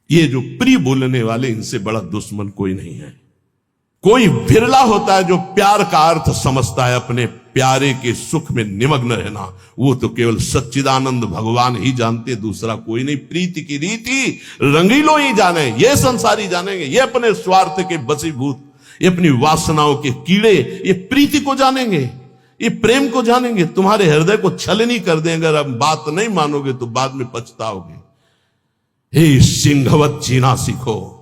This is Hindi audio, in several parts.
ये जो प्रिय बोलने वाले, इनसे बड़ा दुश्मन कोई नहीं है। कोई विरला होता है जो प्यार का अर्थ समझता है, अपने प्यारे के सुख में निमग्न रहना। वो तो केवल सच्चिदानंद भगवान ही जानते, दूसरा कोई नहीं। प्रीति की रीति रंगीलों ही जाने, ये संसारी जानेंगे। ये अपने स्वार्थ के बसीभूत, ये अपनी वासनाओं के कीड़े, ये प्रीति को जानेंगे, ये प्रेम को जानेंगे। तुम्हारे हृदय को छलनी कर देंगे। अगर अब बात नहीं मानोगे तो बाद में पछताओगे। हे सिंहवत जीना सीखो,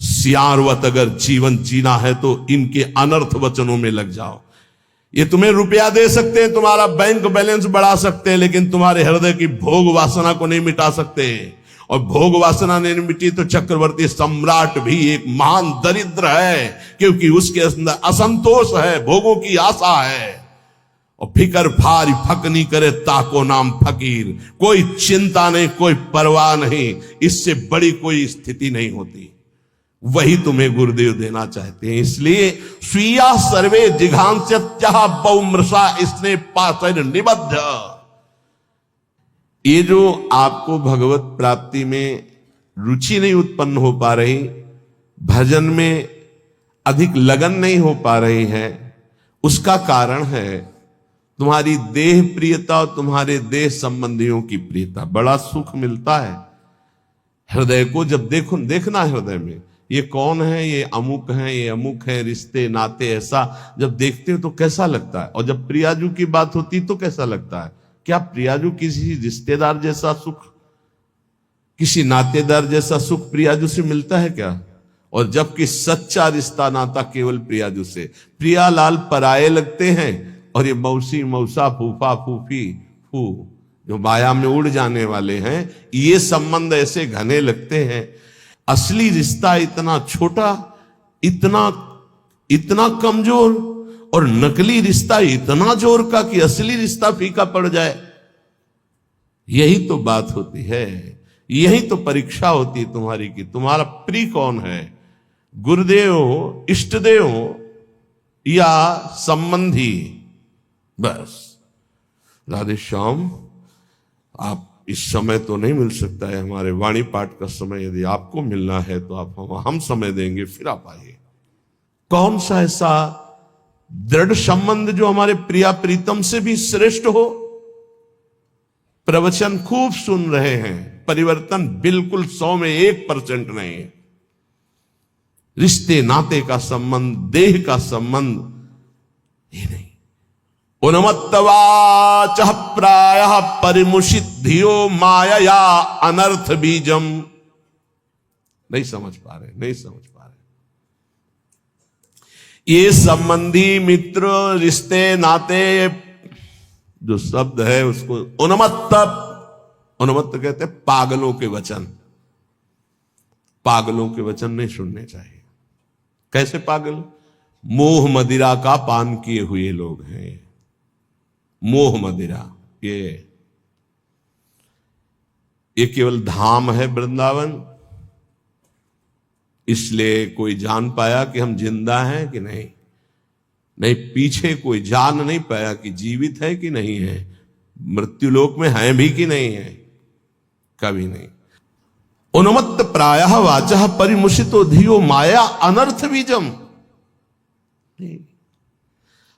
सियारवत अगर जीवन जीना है तो इनके अनर्थ वचनों में लग जाओ। ये तुम्हें रुपया दे सकते हैं, तुम्हारा बैंक बैलेंस बढ़ा सकते हैं, लेकिन तुम्हारे हृदय की भोग वासना को नहीं मिटा सकते। और भोग वासना नहीं मिटी तो चक्रवर्ती सम्राट भी एक महान दरिद्र है, क्योंकि उसके अंदर असंतोष है, भोगों की आशा है। और फिकर फारी फकनी करे ताको नाम फकीर। कोई चिंता नहीं, कोई परवाह नहीं, इससे बड़ी कोई स्थिति नहीं होती। वही तुम्हें गुरुदेव देना चाहते हैं। इसलिए स्वीया सर्वे जिघांस्यत्यः बहुमृषा इसने पाशर निबद्ध। ये जो आपको भगवत प्राप्ति में रुचि नहीं उत्पन्न हो पा रही, भजन में अधिक लगन नहीं हो पा रही है, उसका कारण है तुम्हारी देह प्रियता और तुम्हारे देह संबंधियों की प्रियता। बड़ा सुख मिलता है हृदय को जब देखना हृदय में ये कौन है, ये अमुक है, ये अमुक है, रिश्ते नाते, ऐसा जब देखते हो तो कैसा लगता है। और जब प्रियाजू की बात होती तो कैसा लगता है। क्या प्रियाजू किसी रिश्तेदार जैसा सुख, किसी नातेदार जैसा सुख प्रियाजू से मिलता है क्या? और जबकि सच्चा रिश्ता नाता केवल प्रियाजू से। प्रियालाल पराये लगते हैं और ये मौसी मौसा फूफा फूफी फू जो माया में उड़ जाने वाले हैं, ये संबंध ऐसे घने लगते हैं। असली रिश्ता इतना छोटा, इतना कमजोर, और नकली रिश्ता इतना जोर का कि असली रिश्ता फीका पड़ जाए। यही तो बात होती है, यही तो परीक्षा होती है तुम्हारी कि तुम्हारा प्रिय कौन है, गुरुदेव, इष्टदेव या संबंधी। बस राधे श्याम, आप इस समय तो नहीं मिल सकता है, हमारे वाणी पाठ का समय यदि आपको मिलना है तो आप हम समय देंगे, फिर आप आइए। कौन सा ऐसा दृढ़ संबंध जो हमारे प्रिया प्रीतम से भी श्रेष्ठ हो। प्रवचन खूब सुन रहे हैं, परिवर्तन बिल्कुल 100 में 1% नहीं है। रिश्ते नाते का संबंध, देह का संबंध ये नहीं। उन्मत्तवाच प्रायः परिमुषिद्धियो मायया अनर्थ बीजम। नहीं समझ पा रहे। ये संबंधी, मित्र, रिश्ते नाते जो शब्द है उसको उन्मत्त कहते हैं पागलों के वचन। पागलों के वचन नहीं सुनने चाहिए। कैसे पागल? मोह मदिरा का पान किए हुए लोग हैं। मोह मदिरा ये केवल धाम है वृंदावन, इसलिए कोई जान पाया कि हम जिंदा हैं कि नहीं। पीछे कोई जान नहीं पाया कि जीवित है कि नहीं है, मृत्युलोक में हैं भी कि नहीं है, कभी नहीं। उन्मत्त प्रायः वाचः परिमुषितो धियो माया अनर्थ बीजम।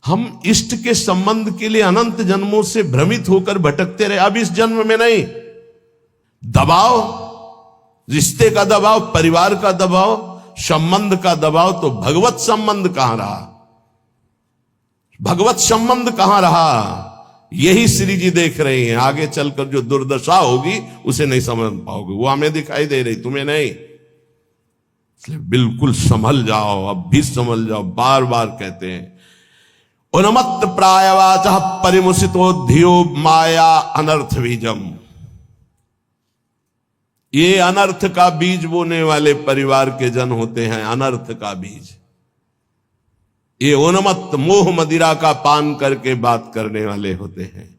हम इष्ट के संबंध के लिए अनंत जन्मों से भ्रमित होकर भटकते रहे। अब इस जन्म में नहीं, दबाव, रिश्ते का दबाव, परिवार का दबाव, संबंध का दबाव, तो भगवत संबंध कहां रहा? भगवत संबंध कहां रहा? यही श्री जी देख रहे हैं। आगे चलकर जो दुर्दशा होगी उसे नहीं समझ पाओगे। वो हमें दिखाई दे रही, तुम्हें नहीं। इसलिए बिल्कुल संभल जाओ, अब भी संभल जाओ। बार बार कहते हैं उन्मत्त प्रायवाचः परिमुषितो धियो माया अनर्थ बीजम। ये अनर्थ का बीज बोने वाले परिवार के जन होते हैं। अनर्थ का बीज ये उन्मत्त मोह मदिरा का पान करके बात करने वाले होते हैं।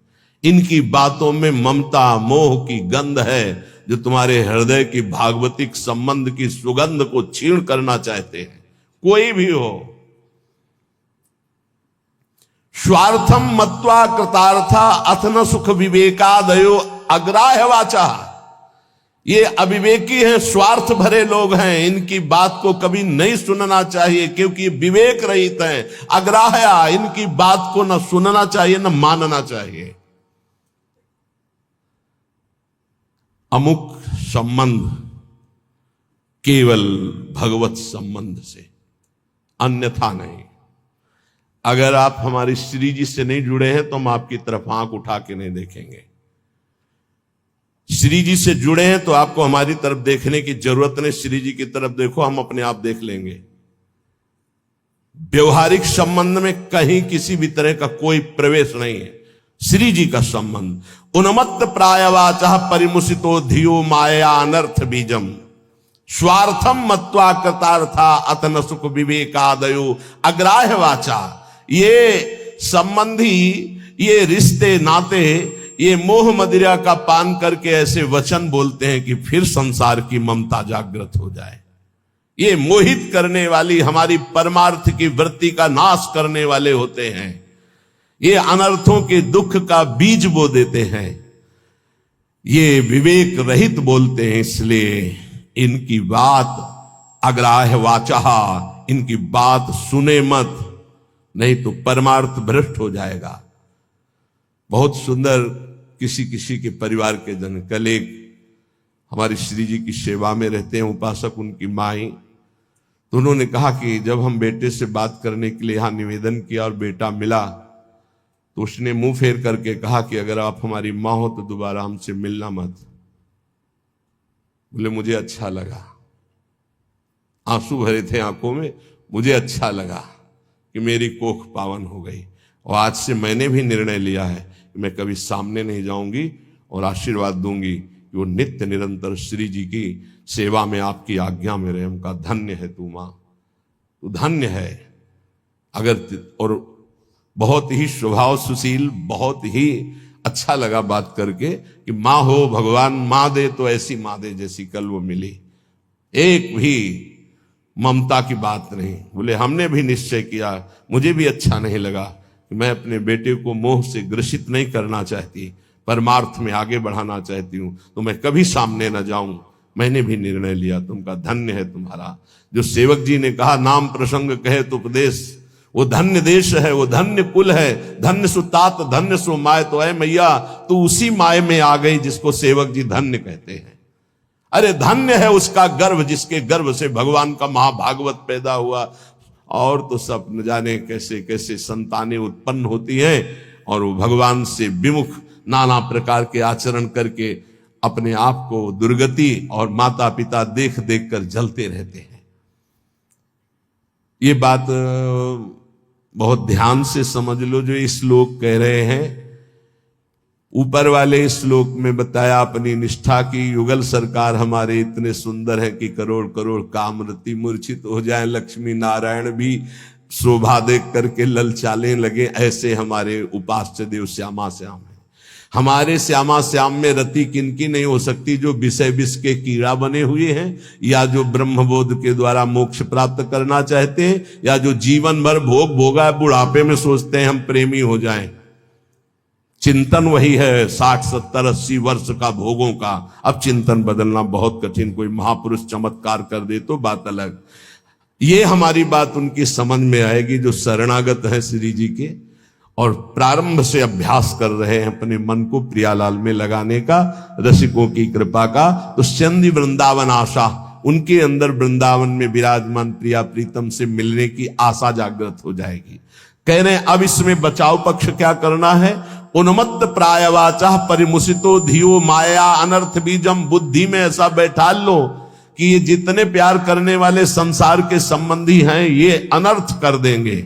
इनकी बातों में ममता मोह की गंध है, जो तुम्हारे हृदय की भागवतिक संबंध की सुगंध को छीण करना चाहते हैं। कोई भी हो। स्वार्थम मत्वा कृतार्था अथ न सुख विवेकादयो अग्राह्य वाचा। ये अविवेकी हैं, स्वार्थ भरे लोग हैं, इनकी बात को कभी नहीं सुनना चाहिए, क्योंकि विवेक रहित हैं, अग्राह्य, इनकी बात को न सुनना चाहिए न मानना चाहिए। अमुक संबंध केवल भगवत संबंध से, अन्यथा नहीं। अगर आप हमारी श्री जी से नहीं जुड़े हैं तो हम आपकी तरफ आंख उठा के नहीं देखेंगे। श्री जी से जुड़े हैं तो आपको हमारी तरफ देखने की जरूरत नहीं, श्री जी की तरफ देखो, हम अपने आप देख लेंगे। व्यवहारिक संबंध में कहीं किसी भी तरह का कोई प्रवेश नहीं है। श्री जी का संबंध उन्मत्त प्रायवाचा परिमुसितो धियो माया अनर्थ बीजम स्वार्थम मत्वा कृतार्था अतन सुख विवेकादयो अग्राह्य वाचा। ये संबंधी, ये रिश्ते नाते, ये मोह मदिरा का पान करके ऐसे वचन बोलते हैं कि फिर संसार की ममता जागृत हो जाए। ये मोहित करने वाली, हमारी परमार्थ की वृत्ति का नाश करने वाले होते हैं। ये अनर्थों के दुख का बीज बो देते हैं। ये विवेक रहित बोलते हैं, इसलिए इनकी बात अग्राह्य वाचा, इनकी बात सुने मत, नहीं तो परमार्थ भ्रष्ट हो जाएगा। बहुत सुंदर किसी किसी के परिवार के जन, कल एक हमारी श्री जी की सेवा में रहते हैं उपासक, उनकी माई, तो उन्होंने कहा कि जब हम बेटे से बात करने के लिए यहां निवेदन किया और बेटा मिला तो उसने मुंह फेर करके कहा कि अगर आप हमारी मां हो तो दोबारा हमसे मिलना मत। बोले मुझे अच्छा लगा, आंसू भरे थे आंखों में, मुझे अच्छा लगा कि मेरी कोख पावन हो गई। और आज से मैंने भी निर्णय लिया है कि मैं कभी सामने नहीं जाऊंगी और आशीर्वाद दूंगी कि वो नित्य निरंतर श्री जी की सेवा में आपकी आज्ञा में रहे। उनका धन्य है तू मां, तू धन्य है। अगर और बहुत ही स्वभाव सुशील, बहुत ही अच्छा लगा बात करके कि मां हो भगवान मां दे तो ऐसी मां दे जैसी कल वो मिली, एक भी ममता की बात नहीं। बोले हमने भी निश्चय किया, मुझे भी अच्छा नहीं लगा कि मैं अपने बेटे को मोह से ग्रसित नहीं करना चाहती, परमार्थ में आगे बढ़ाना चाहती हूं, तो मैं कभी सामने न जाऊं। मैंने भी निर्णय लिया। तुमका धन्य है तुम्हारा। जो सेवक जी ने कहा नाम प्रसंग कहे तो उपदेश, वो धन्य देश है, वो धन्य कुल है, धन्य सुतात धन्य सो माय। तो है मैया तू उसी माय में आ गई जिसको सेवक जी धन्य कहते हैं। अरे धन्य है उसका गर्भ जिसके गर्भ से भगवान का महाभागवत पैदा हुआ। और तो सब न जाने कैसे कैसे संतानें उत्पन्न होती हैं और वो भगवान से विमुख नाना प्रकार के आचरण करके अपने आप को दुर्गति और माता पिता देख देख कर जलते रहते हैं। ये बात बहुत ध्यान से समझ लो जो इस श्लोक कह रहे हैं। ऊपर वाले श्लोक में बताया अपनी निष्ठा की युगल सरकार हमारे इतने सुंदर हैं कि करोड़ करोड़ कामरति मूर्छित हो जाए, लक्ष्मी नारायण भी शोभा देख करके ललचाने लगे, ऐसे हमारे उपास्य देव श्यामा श्याम है। हमारे श्यामा श्याम में रति किनकी नहीं हो सकती, जो विषय विष के कीड़ा बने हुए हैं, या जो ब्रह्मबोध के द्वारा मोक्ष प्राप्त करना चाहते हैं, या जो जीवन भर भोग भोगा बुढ़ापे में सोचते हैं हम प्रेमी हो जाएं। चिंतन वही है 60 70 80 वर्ष का भोगों का। अब चिंतन बदलना बहुत कठिन, कोई महापुरुष चमत्कार कर दे तो बात अलग। ये हमारी बात उनकी समझ में आएगी जो शरणागत है श्री जी के और प्रारंभ से अभ्यास कर रहे हैं अपने मन को प्रियालाल में लगाने का, रसिकों की कृपा का। तो चंदी वृंदावन आशा, उनके अंदर वृंदावन में विराजमान प्रिया प्रीतम से मिलने की आशा जागृत हो जाएगी। कह रहे हैं अब इसमें बचाव पक्ष क्या करना है। उन्मत्त प्रायवाचा परिमुसितो धियो माया अनर्थ बीजम। बुद्धि में ऐसा बैठा लो कि ये जितने प्यार करने वाले संसार के संबंधी हैं ये अनर्थ कर देंगे।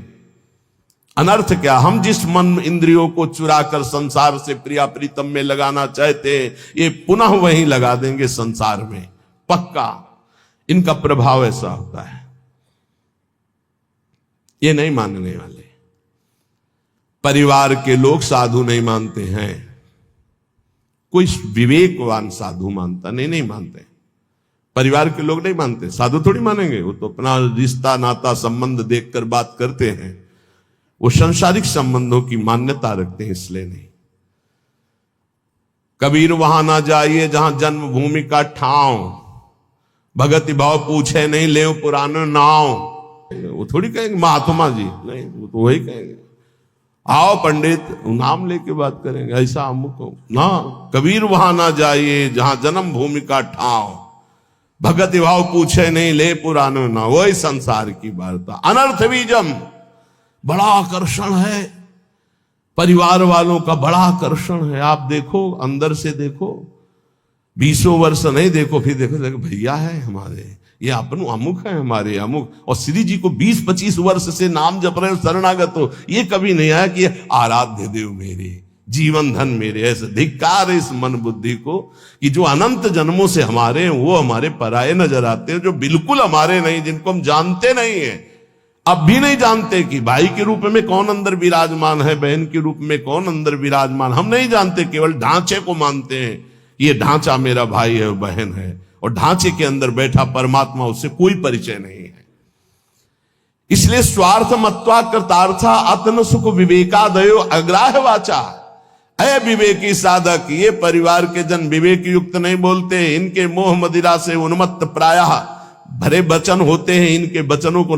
अनर्थ क्या, हम जिस मन इंद्रियों को चुरा कर संसार से प्रिया प्रीतम में लगाना चाहते हैं ये पुनः वहीं लगा देंगे संसार में, पक्का। इनका प्रभाव ऐसा होता है, ये नहीं मानने वाले। परिवार के लोग साधु नहीं मानते हैं, कोई विवेकवान साधु मानता नहीं मानते। परिवार के लोग नहीं मानते, साधु थोड़ी मानेंगे, वो तो अपना रिश्ता नाता संबंध देखकर बात करते हैं, वो सांसारिक संबंधों की मान्यता रखते हैं, इसलिए नहीं। कबीर वहां ना जाइए जहां जन्मभूमि का ठाव, भगति भाव पूछे नहीं ले पुराने नाव। वो थोड़ी कहेंगे महात्मा जी, नहीं, वो तो वही कहेंगे आओ पंडित नाम लेके बात करेंगे, ऐसा अमुक ना। कबीर वहां ना जाइए जहां जन्म भूमि का ठाव, भगति भाव पूछे नहीं ले पुराने ना। वही संसार की वार्ता। अनर्थ बीजम बड़ा आकर्षण है, परिवार वालों का बड़ा आकर्षण है। आप देखो, अंदर से देखो, 20 वर्ष नहीं देखो, फिर देखो भैया है हमारे, ये अपन अमुक है हमारे अमुक। और श्री जी को 20-25 वर्ष से नाम जप रहे हो, शरणागत हो, ये कभी नहीं आया कि आराध्य देव मेरे, जीवन धन मेरे। ऐसे धिक्कार है इस मन बुद्धि को कि जो अनंत जन्मों से हमारे हैं वो हमारे पराये नजर आते हैं, जो बिल्कुल हमारे नहीं, जिनको हम जानते नहीं है, अब भी नहीं जानते कि भाई के रूप में कौन अंदर विराजमान है, बहन के रूप में कौन अंदर विराजमान, हम नहीं जानते। केवल ढांचे को मानते हैं, ये ढांचा मेरा भाई है, बहन है, और ढांचे के अंदर बैठा परमात्मा, उससे कोई परिचय नहीं है। इसलिए स्वार्थ मत्वा कृतार्था अतन सुख विवेकादयो अग्राह वाचा। अय विवेकी साधक, ये परिवार के जन विवेक युक्त नहीं बोलते, इनके मोह मदिरा से उन्मत्त प्रायः भरे वचन होते हैं, इनके वचनों को